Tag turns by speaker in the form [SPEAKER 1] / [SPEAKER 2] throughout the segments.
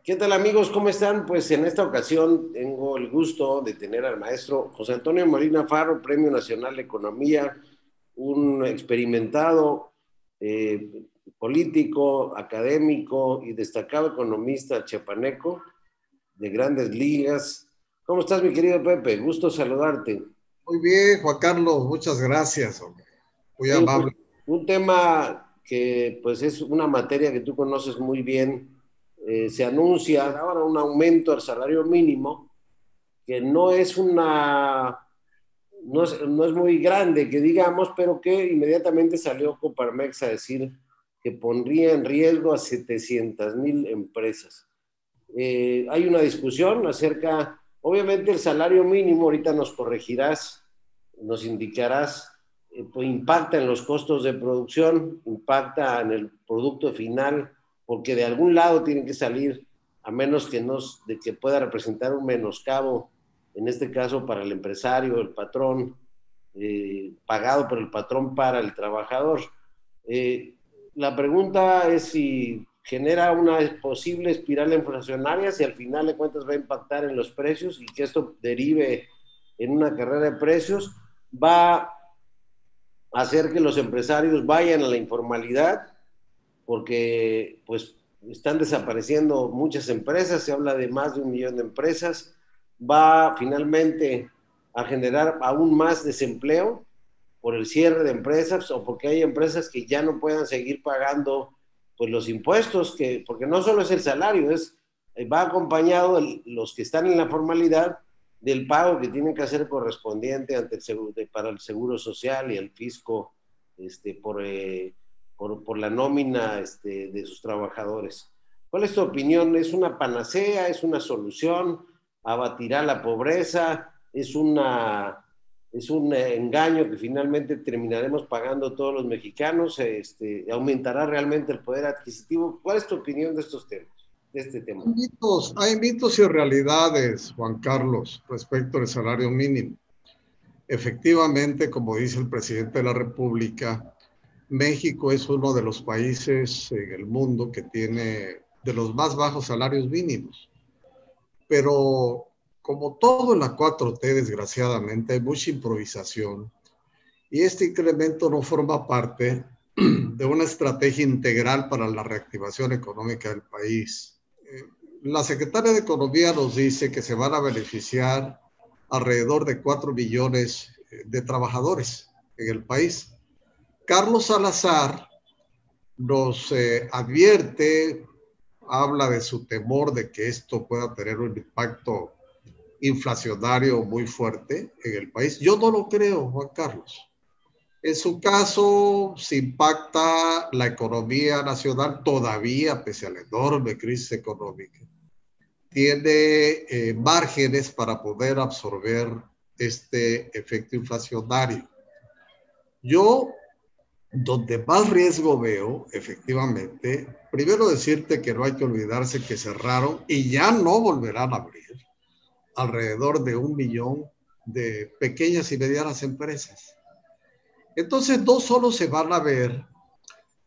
[SPEAKER 1] ¿Qué tal amigos? ¿Cómo están? Pues en esta ocasión tengo el gusto de tener al maestro José Antonio Molina Farro, Premio Nacional de Economía, un experimentado eh, político, académico y destacado economista chiapaneco de grandes ligas. ¿Cómo estás, mi querido Pepe? Gusto saludarte.
[SPEAKER 2] Muy bien, Juan Carlos, muchas gracias, hombre. Muy
[SPEAKER 1] Oye, pues
[SPEAKER 2] amable.
[SPEAKER 1] un tema que pues es una materia que tú conoces muy bien. Se anuncia ahora un aumento al salario mínimo que no es muy grande, que digamos, pero que inmediatamente salió Coparmex a decir que pondría en riesgo a 700,000 empresas. Hay una discusión acerca, obviamente el salario mínimo, ahorita nos corregirás, nos indicarás, pues impacta en los costos de producción, impacta en el producto final, porque de algún lado tiene que salir, a menos de que pueda representar un menoscabo, en este caso para el empresario, el patrón, pagado por el patrón para el trabajador. Eh, la pregunta es si genera una posible espiral inflacionaria, si al final de cuentas va a impactar en los precios y que esto derive en una carrera de precios, va a hacer que los empresarios vayan a la informalidad, porque pues están desapareciendo muchas empresas, se habla de más de 1 millón de empresas, va finalmente a generar aún más desempleo por el cierre de empresas o porque hay empresas que ya no puedan seguir pagando pues los impuestos, porque no solo es el salario, va acompañado los que están en la formalidad del pago que tienen que hacer correspondiente ante para el seguro social y el fisco, por la nómina de sus trabajadores. ¿Cuál es tu opinión? ¿Es una panacea? ¿Es una solución? ¿Abatirá la pobreza? ¿Es un engaño que finalmente terminaremos pagando todos los mexicanos? ¿Aumentará realmente el poder adquisitivo? ¿Cuál es tu opinión de estos temas, de este tema?
[SPEAKER 2] Hay mitos y realidades, Juan Carlos, respecto al salario mínimo. Efectivamente, como dice el presidente de la República, México es uno de los países en el mundo que tiene de los más bajos salarios mínimos. Pero como todo en la 4T, desgraciadamente, hay mucha improvisación y este incremento no forma parte de una estrategia integral para la reactivación económica del país. La secretaria de Economía nos dice que se van a beneficiar alrededor de 4 millones de trabajadores en el país. Carlos Salazar nos advierte, habla de su temor de que esto pueda tener un impacto inflacionario muy fuerte en el país. Yo no lo creo, Juan Carlos. En su caso, se impacta la economía nacional todavía, pese a la enorme crisis económica. Tiene márgenes para poder absorber este efecto inflacionario. Yo, donde más riesgo veo, efectivamente, primero decirte que no hay que olvidarse que cerraron y ya no volverán a abrir alrededor de 1 millón de pequeñas y medianas empresas. Entonces, no solo se van a ver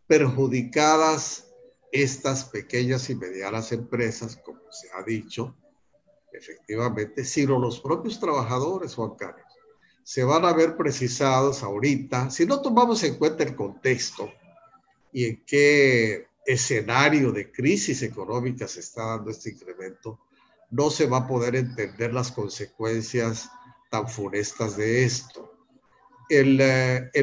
[SPEAKER 2] perjudicadas estas pequeñas y medianas empresas, como se ha dicho, efectivamente, sino los propios trabajadores, Juan Carlos, se van a ver precisados ahorita, si no tomamos en cuenta el contexto y en qué escenario de crisis económica se está dando este incremento, no se va a poder entender las consecuencias tan funestas de esto. El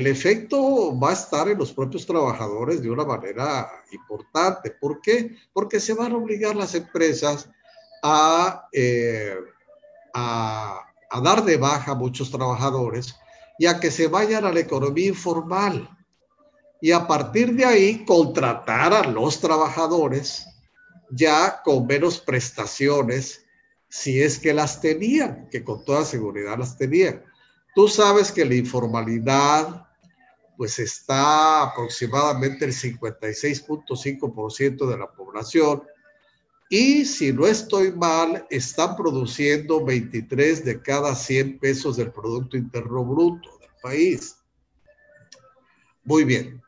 [SPEAKER 2] efecto va a estar en los propios trabajadores de una manera importante. ¿Por qué? Porque se van a obligar las empresas a, eh, a dar de baja a muchos trabajadores y a que se vayan a la economía informal. Y a partir de ahí contratar a los trabajadores ya con menos prestaciones, si es que las tenían, que con toda seguridad las tenían. Tú sabes que la informalidad pues está aproximadamente el 56.5% de la población y si no estoy mal, están produciendo 23 de cada 100 pesos del Producto Interno Bruto del país. Muy bien.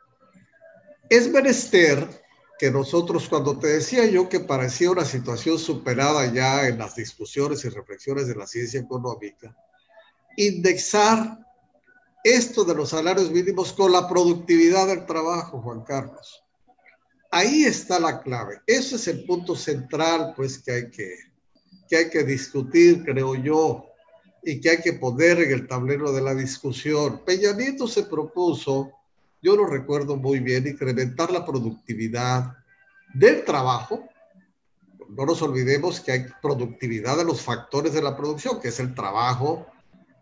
[SPEAKER 2] Es menester que nosotros, cuando te decía yo que parecía una situación superada ya en las discusiones y reflexiones de la ciencia económica, indexar esto de los salarios mínimos con la productividad del trabajo, Juan Carlos. Ahí está la clave. Ese es el punto central, pues, que hay que discutir, creo yo, y que hay que poner en el tablero de la discusión. Peña Nieto se propuso, yo lo recuerdo muy bien, incrementar la productividad del trabajo. No nos olvidemos que hay productividad de los factores de la producción, que es el trabajo,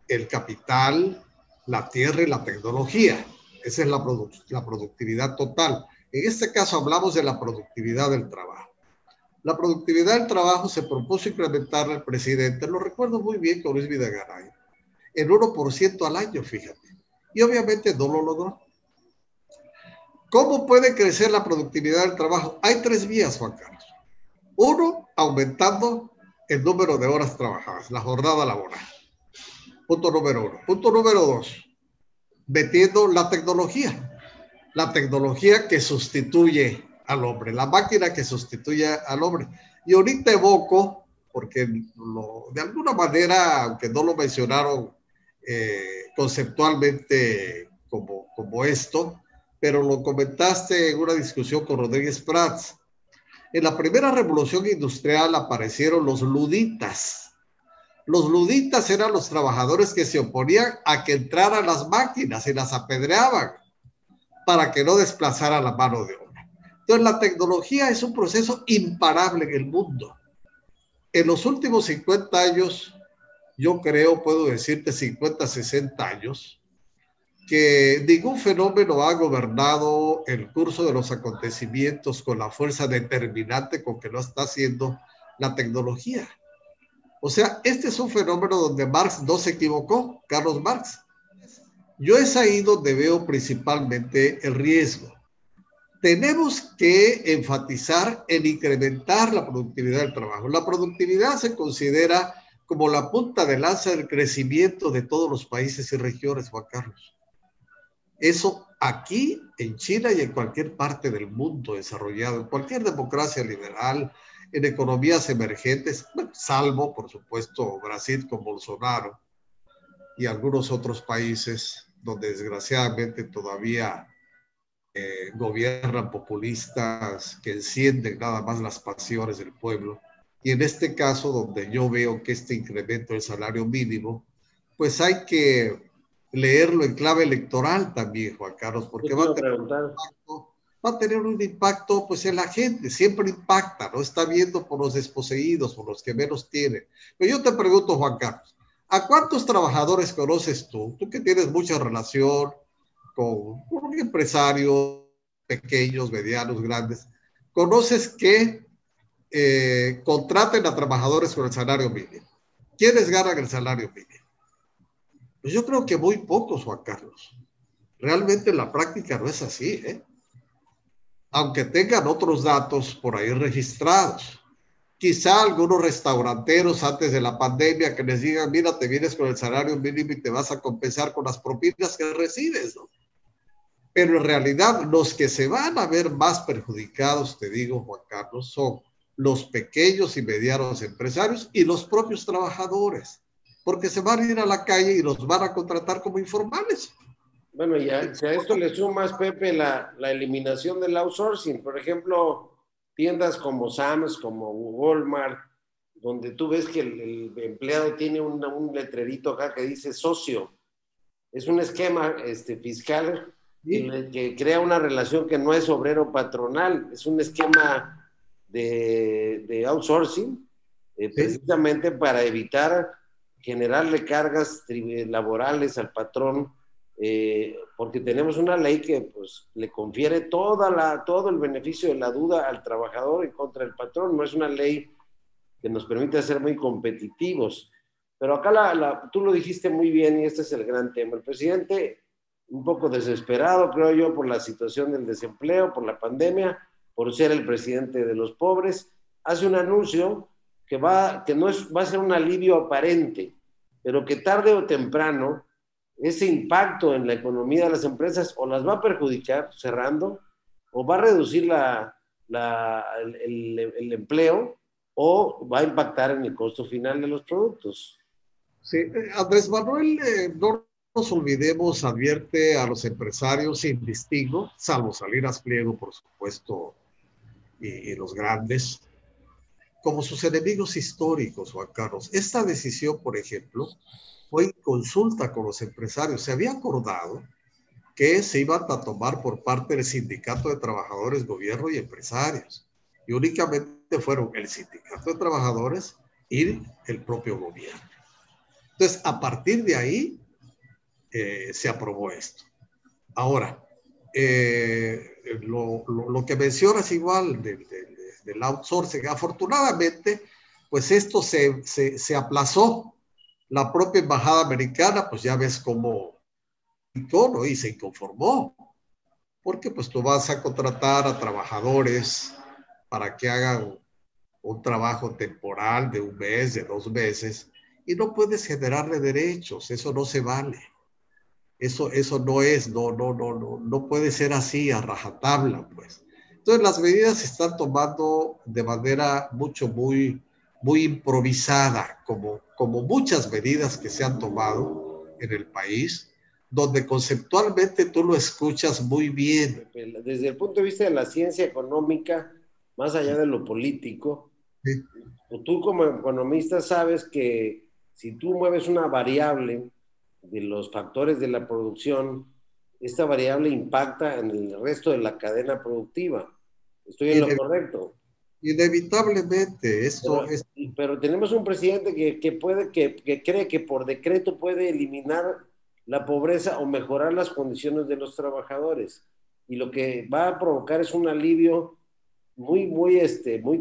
[SPEAKER 2] el capital, la tierra y la tecnología. Esa es la productividad total. En este caso hablamos de la productividad del trabajo. La productividad del trabajo se propuso incrementar el presidente, lo recuerdo muy bien con Luis Videgaray, en 1% al año, fíjate. Y obviamente no lo logró. ¿Cómo puede crecer la productividad del trabajo? Hay 3 vías, Juan Carlos. Uno, aumentando el número de horas trabajadas, la jornada laboral. Punto número 1. Punto número 2, metiendo la tecnología que sustituye al hombre, la máquina que sustituye al hombre. Y ahorita evoco, porque de alguna manera, aunque no lo mencionaron conceptualmente como esto, pero lo comentaste en una discusión con Rodríguez Prats. En la primera revolución industrial aparecieron los luditas. Los luditas eran los trabajadores que se oponían a que entraran las máquinas y las apedreaban para que no desplazara la mano de obra. Entonces, la tecnología es un proceso imparable en el mundo. En los últimos 50 años, yo creo, puedo decirte 50, 60 años, que ningún fenómeno ha gobernado el curso de los acontecimientos con la fuerza determinante con que lo está haciendo la tecnología. O sea, este es un fenómeno donde Marx no se equivocó, Carlos Marx. Yo es ahí donde veo principalmente el riesgo. Tenemos que enfatizar en incrementar la productividad del trabajo. La productividad se considera como la punta de lanza del crecimiento de todos los países y regiones, Juan Carlos. Eso aquí, en China y en cualquier parte del mundo desarrollado, en cualquier democracia liberal, en economías emergentes, salvo, por supuesto, Brasil con Bolsonaro y algunos otros países donde desgraciadamente todavía gobiernan populistas que encienden nada más las pasiones del pueblo. Y en este caso, donde yo veo que este incremento del salario mínimo, pues hay que leerlo en clave electoral también, Juan Carlos, porque va a tener un impacto pues en la gente, siempre impacta, ¿no? Está viendo por los desposeídos, por los que menos tienen. Pero yo te pregunto, Juan Carlos, ¿a cuántos trabajadores conoces tú? Tú que tienes mucha relación con empresarios pequeños, medianos, grandes, ¿conoces que contraten a trabajadores con el salario mínimo? ¿Quiénes ganan el salario mínimo? Pues yo creo que muy pocos, Juan Carlos. Realmente en la práctica no es así, ¿eh? Aunque tengan otros datos por ahí registrados. Quizá algunos restauranteros antes de la pandemia que les digan, mira, te vienes con el salario mínimo y te vas a compensar con las propinas que recibes, ¿no? Pero en realidad los que se van a ver más perjudicados, te digo, Juan Carlos, son los pequeños y medianos empresarios y los propios trabajadores, porque se van a ir a la calle y los van a contratar como informales.
[SPEAKER 1] Bueno, ya, si a esto le sumas, Pepe, la eliminación del outsourcing, por ejemplo, tiendas como Sam's, como Walmart, donde tú ves que el empleado tiene un letrerito acá que dice socio. Es un esquema fiscal que crea una relación que no es obrero-patronal, es un esquema de outsourcing, precisamente para evitar generarle cargas laborales al patrón, porque tenemos una ley que pues, le confiere todo el beneficio de la duda al trabajador en contra del patrón. No es una ley que nos permite ser muy competitivos. Pero acá tú lo dijiste muy bien y este es el gran tema. El presidente, un poco desesperado, creo yo, por la situación del desempleo, por la pandemia, por ser el presidente de los pobres, hace un anuncio que va a ser un alivio aparente, pero que tarde o temprano ese impacto en la economía de las empresas o las va a perjudicar cerrando o va a reducir la el empleo o va a impactar en el costo final de los productos.
[SPEAKER 2] Sí, Andrés Manuel, no nos olvidemos, advierte a los empresarios sin distingo, salvo Salinas Pliego, por supuesto, y los grandes, como sus enemigos históricos, Juan Carlos. Esta decisión, por ejemplo, fue en consulta con los empresarios. Se había acordado que se iban a tomar por parte del Sindicato de Trabajadores, Gobierno y Empresarios. Y únicamente fueron el Sindicato de Trabajadores y el propio gobierno. Entonces, a partir de ahí, se aprobó esto. Ahora, lo que mencionas igual del outsourcing, afortunadamente, pues esto se aplazó. La propia embajada americana, pues ya ves cómo, ¿no? Y se inconformó, porque pues tú vas a contratar a trabajadores para que hagan un trabajo temporal de 1 mes, de 2 meses, y no puedes generarle derechos, eso no se vale. Eso no puede ser así a rajatabla, pues. Entonces las medidas se están tomando de manera muy improvisada, como muchas medidas que se han tomado en el país, donde conceptualmente tú lo escuchas muy bien.
[SPEAKER 1] Desde el punto de vista de la ciencia económica, más allá de lo político,
[SPEAKER 2] Sí.
[SPEAKER 1] tú como economista sabes que si tú mueves una variable de los factores de la producción, esta variable impacta en el resto de la cadena productiva. ¿Estoy en lo correcto?
[SPEAKER 2] Inevitablemente, esto es...
[SPEAKER 1] Pero tenemos un presidente que cree que por decreto puede eliminar la pobreza o mejorar las condiciones de los trabajadores. Y lo que va a provocar es un alivio muy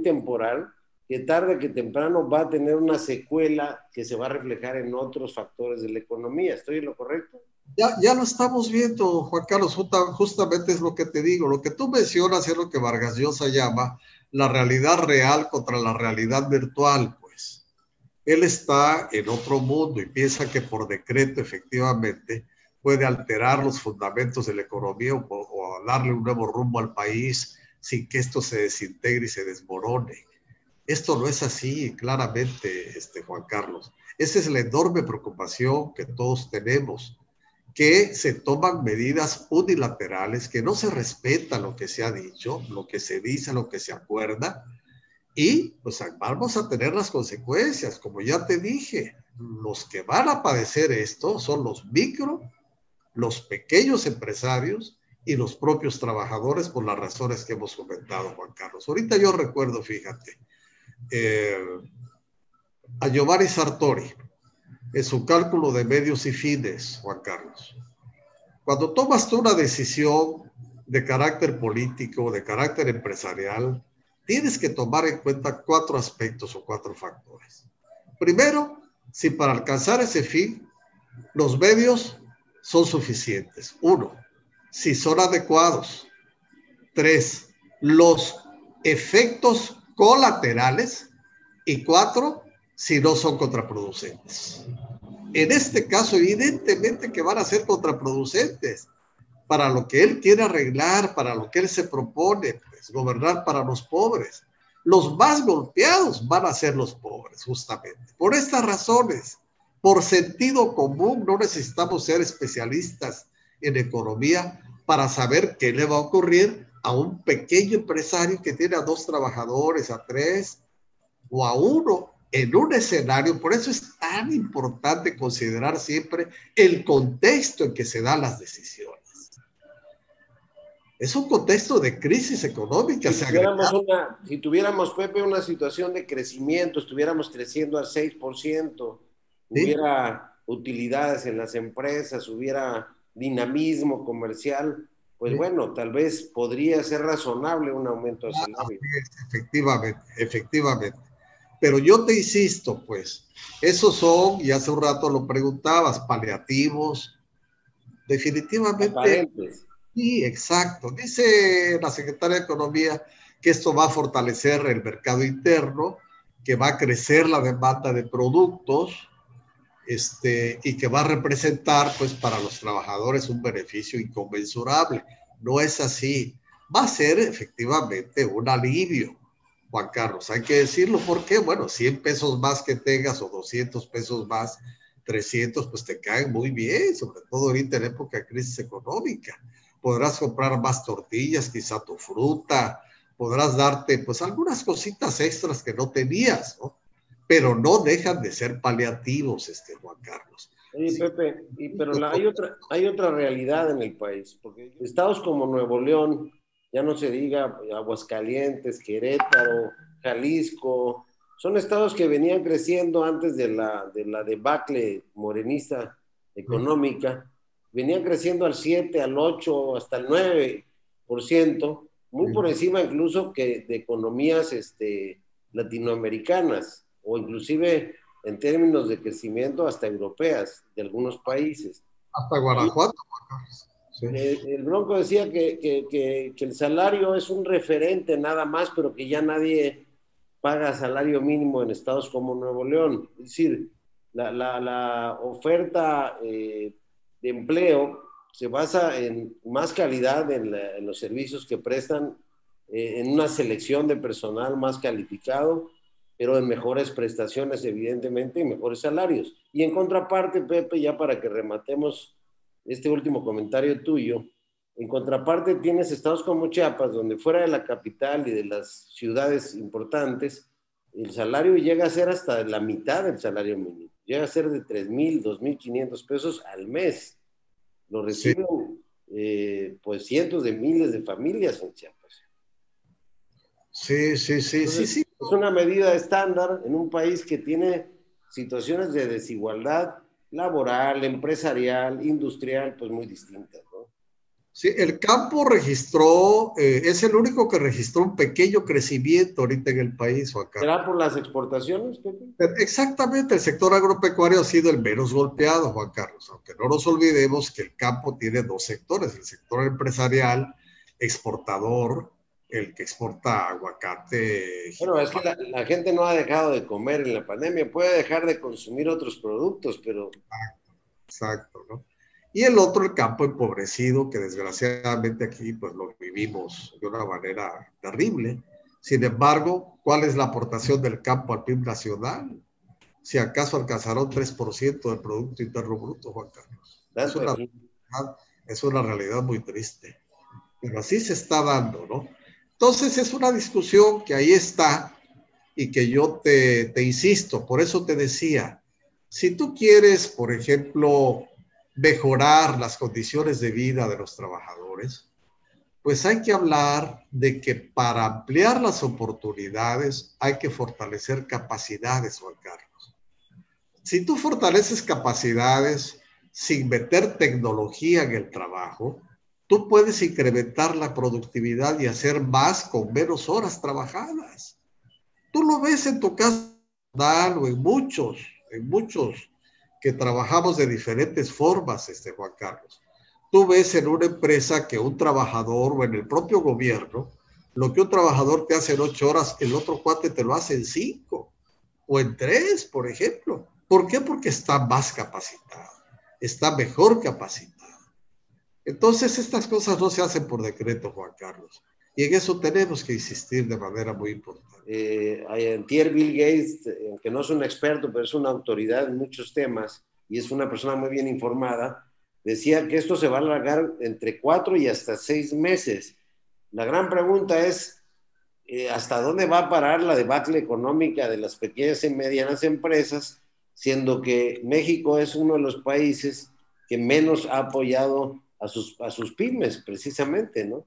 [SPEAKER 1] temporal, que tarde que temprano va a tener una secuela que se va a reflejar en otros factores de la economía. ¿Estoy en lo correcto?
[SPEAKER 2] Ya lo estamos viendo, Juan Carlos, justamente es lo que te digo. Lo que tú mencionas es lo que Vargas Llosa llama la realidad real contra la realidad virtual, pues. Él está en otro mundo y piensa que por decreto efectivamente puede alterar los fundamentos de la economía o darle un nuevo rumbo al país sin que esto se desintegre y se desmorone. Esto no es así, claramente, Juan Carlos. Esa es la enorme preocupación que todos tenemos, que se toman medidas unilaterales, que no se respeta lo que se ha dicho, lo que se dice, lo que se acuerda, y pues vamos a tener las consecuencias. Como ya te dije, los que van a padecer esto son los los pequeños empresarios y los propios trabajadores por las razones que hemos comentado, Juan Carlos. Ahorita yo recuerdo, fíjate, a Giovanni Sartori, en su cálculo de medios y fines, Juan Carlos. Cuando tomas tú una decisión de carácter político, de carácter empresarial, tienes que tomar en cuenta 4 aspectos o 4 factores. Primero, si para alcanzar ese fin, los medios son suficientes. 1, si son adecuados. 3, los efectos colaterales. Y 4, si no son contraproducentes. En este caso, evidentemente que van a ser contraproducentes para lo que él quiere arreglar, para lo que él se propone, pues, gobernar para los pobres. Los más golpeados van a ser los pobres, justamente. Por estas razones, por sentido común, no necesitamos ser especialistas en economía para saber qué le va a ocurrir a un pequeño empresario que tiene a 2 trabajadores, a 3 o a 1 en un escenario. Por eso es tan importante considerar siempre el contexto en que se dan las decisiones. Es un contexto de crisis económica.
[SPEAKER 1] Si tuviéramos, Pepe, una situación de crecimiento, estuviéramos creciendo al 6%, ¿sí? Hubiera utilidades en las empresas, hubiera dinamismo comercial, pues sí, bueno, tal vez podría ser razonable un aumento del salario.
[SPEAKER 2] Efectivamente. Pero yo te insisto, pues, esos son, y hace un rato lo preguntabas, paliativos, definitivamente.
[SPEAKER 1] Aparentes.
[SPEAKER 2] Sí, exacto. Dice la secretaria de Economía que esto va a fortalecer el mercado interno, que va a crecer la demanda de productos, y que va a representar, pues, para los trabajadores un beneficio inconmensurable. No es así. va a ser efectivamente un alivio, Juan Carlos. Hay que decirlo porque, bueno, 100 pesos más que tengas o 200 pesos más, 300, pues te caen muy bien, sobre todo ahorita en época de crisis económica. Podrás comprar más tortillas, quizá tu fruta, podrás darte pues algunas cositas extras que no tenías, ¿no? Pero no dejan de ser paliativos, Juan Carlos.
[SPEAKER 1] Oye,
[SPEAKER 2] Sí.
[SPEAKER 1] Pepe, pero hay otra realidad en el país, porque estados como Nuevo León, ya no se diga Aguascalientes, Querétaro, Jalisco, son estados que venían creciendo antes de la debacle morenista económica, venían creciendo al 7, al 8, hasta el 9%, muy por encima incluso que de economías latinoamericanas, o inclusive en términos de crecimiento hasta europeas de algunos países.
[SPEAKER 2] Hasta Guanajuato. Sí.
[SPEAKER 1] El Bronco decía que el salario es un referente nada más, pero que ya nadie paga salario mínimo en estados como Nuevo León. Es decir, la oferta de empleo se basa en más calidad en los servicios que prestan, en una selección de personal más calificado, pero en mejores prestaciones, evidentemente, y mejores salarios. Y en contraparte, Pepe, ya para que rematemos este último comentario tuyo, en contraparte tienes estados como Chiapas, donde fuera de la capital y de las ciudades importantes, el salario llega a ser hasta la mitad del salario mínimo. Llega a ser de 3,000, 2,500 pesos al mes. Lo
[SPEAKER 2] Sí.
[SPEAKER 1] reciben pues cientos de miles de familias en Chiapas.
[SPEAKER 2] Sí, sí, sí,
[SPEAKER 1] Entonces,
[SPEAKER 2] sí, sí.
[SPEAKER 1] es una medida estándar en un país que tiene situaciones de desigualdad laboral, empresarial, industrial, pues muy distintas, ¿no?
[SPEAKER 2] Sí, el campo registró, es el único que registró un pequeño crecimiento ahorita en el país, Juan Carlos.
[SPEAKER 1] ¿Será por las exportaciones, Pepe?
[SPEAKER 2] Exactamente, el sector agropecuario ha sido el menos golpeado, Juan Carlos, aunque no nos olvidemos que el campo tiene dos sectores, el sector empresarial, exportador, el que exporta aguacate,
[SPEAKER 1] Bueno, es que
[SPEAKER 2] jitomate.
[SPEAKER 1] la gente no ha dejado de comer en la pandemia, puede dejar de consumir otros productos, pero
[SPEAKER 2] Exacto, ¿no? Y el otro, el campo empobrecido, que desgraciadamente aquí pues lo vivimos de una manera terrible. Sin embargo, ¿cuál es la aportación del campo al PIB nacional? Si acaso alcanzará un 3% del Producto Interno Bruto, Juan Carlos.
[SPEAKER 1] tanto así.
[SPEAKER 2] Es una realidad muy triste. Pero así se está dando, ¿no? Entonces es una discusión que ahí está y que yo te insisto, por eso te decía, si tú quieres, por ejemplo, mejorar las condiciones de vida de los trabajadores, pues hay que hablar de que para ampliar las oportunidades hay que fortalecer capacidades, Juan Carlos. Si tú fortaleces capacidades sin meter tecnología en el trabajo, tú puedes incrementar la productividad y hacer más con menos horas trabajadas. Tú lo ves en tu casa o en muchos que trabajamos de diferentes formas, Juan Carlos. Tú ves en una empresa que un trabajador o en el propio gobierno, lo que un trabajador te hace en 8 horas, el otro cuate te lo hace en 5 o en 3, por ejemplo. ¿Por qué? Porque está más capacitado, está mejor capacitado. Entonces, estas cosas no se hacen por decreto, Juan Carlos. Y en eso tenemos que insistir de manera muy importante.
[SPEAKER 1] Antier Bill Gates, que no es un experto, pero es una autoridad en muchos temas y es una persona muy bien informada, decía que esto se va a alargar entre 4 y hasta 6 meses. La gran pregunta es, ¿hasta dónde va a parar la debacle económica de las pequeñas y medianas empresas, siendo que México es uno de los países que menos ha apoyado a sus pymes, precisamente, ¿no?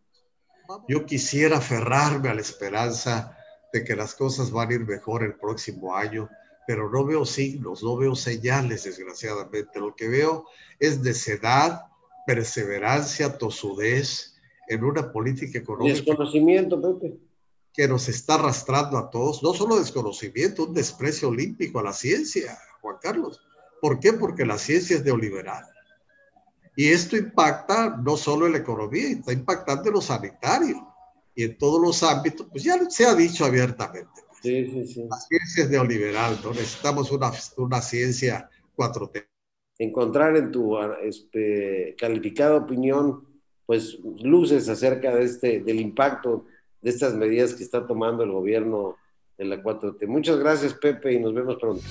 [SPEAKER 2] Yo quisiera aferrarme a la esperanza de que las cosas van a ir mejor el próximo año, pero no veo signos, no veo señales, desgraciadamente. Lo que veo es necedad, perseverancia, tosudez en una política económica
[SPEAKER 1] Desconocimiento, Pepe.
[SPEAKER 2] que nos está arrastrando a todos, no solo desconocimiento, un desprecio olímpico a la ciencia, Juan Carlos. ¿Por qué? Porque la ciencia es neoliberal. Y esto impacta no solo en la economía, está impactando en lo sanitario y en todos los ámbitos, pues ya se ha dicho abiertamente.
[SPEAKER 1] Sí, sí, sí.
[SPEAKER 2] La ciencia es neoliberal, ¿no? Necesitamos una ciencia 4T.
[SPEAKER 1] Encontrar en tu calificada opinión pues luces acerca del impacto de estas medidas que está tomando el gobierno de la 4T. Muchas gracias, Pepe, y nos vemos pronto.